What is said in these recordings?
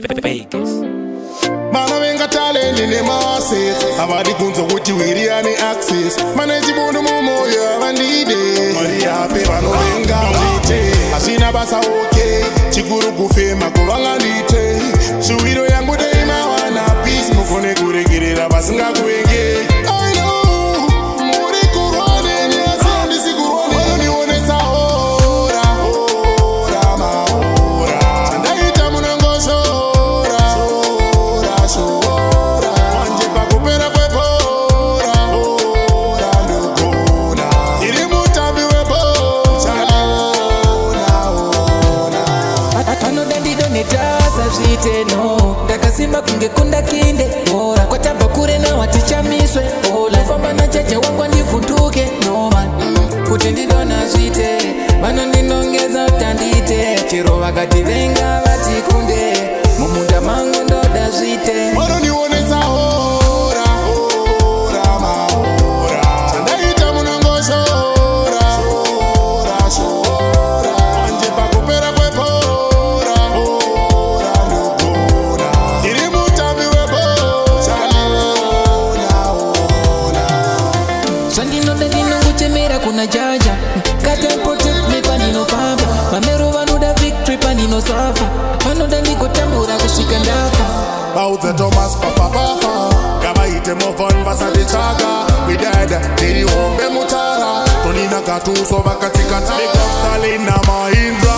Vegas. Mana venga talent in the masses. Abadi kunzo kuti wiri ani access. Mana jibono momoyo avandide. Maria happy vano venga mzite. Asina basa okay. Chikuru kufema kuvanga ndite. Shuwiro yangu deima wana peace. Mukone kuregerera basinga kuenge. I know. Muri kurwane ni asandi si kurwane. Wano niwonesa hora. Hora mahora. Chandaita munangosho. Manje pakupera kwebora. Hora ndogona. Iri mutambi webora. Anoda ndidonetaza zviteno ndakasimba kunge kunda kinde bora kwatamba kure nawatichamiswe ola famba na chacha wangu andivhunduke noma kuti ndidona zvite vanondinongeza utandite chero vakati venga vatikunde mumunda mangu ndoda zvite Vanondionesa hora. Hora mahora. Chandaita munongoshora. Shora shora. Manje pakupera kwebora. Hora ndogona. Iri mutambi webora. zvandinoda ndinongochemera kuna jaja katapotetme pandinofamba vamero vanoda victory pandinosafa vanoda ndigotambura kusvika ndafa Baudza Thomas papapafa. Ngavaite movon vasanditsvaga. Midada ndiri hombe mutara. Tonina katuso vakatsikata. Mikoftalina Mahindra.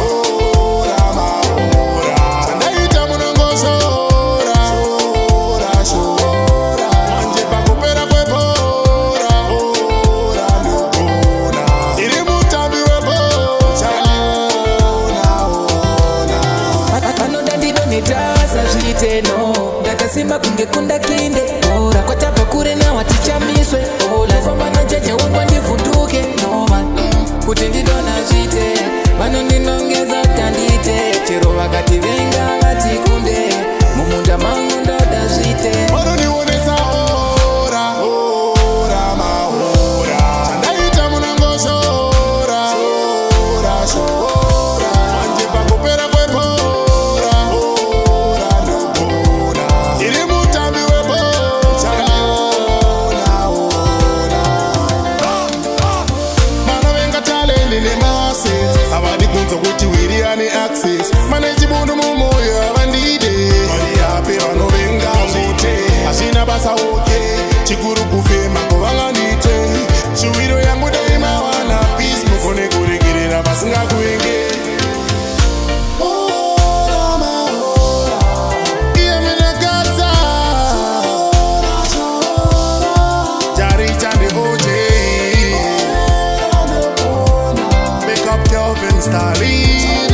Hora mahora. Chandaita munongoshora. Shora shora. Manje pakupera kwebora. Hora ndogona. Iri mutambi webora. vanoda ndidonetaza zviteno ndakasimba kunge kunda kinde bora kwatamba kure nawatichamiswe ola famba na jaja wangu andivhunduke noma kuti ndidona zvite vanondinongeza utandite chero vakati venga vatikunde mumunda mangu ndoda zvite Vanondionesa hora. Hora mahora. Chandaita munongoshora. Shora shora. Manje pakupera kwebora. Hora ndogona. Iri mutambi webora. Mana venga talent in the masses. Avadi kunzo kuti wiri ani access. Mana chibono mumoyo avandide. Maria happy vano venga mzite. Asina basa okay. Chikuru kufema kuvanga ndite. Shuwiro yangu daima wana peace. Mukone kuregerera basinga kuenge. Hora mahora. Iye menakaza. Jari chande oje. Make up Kelvin Stalin.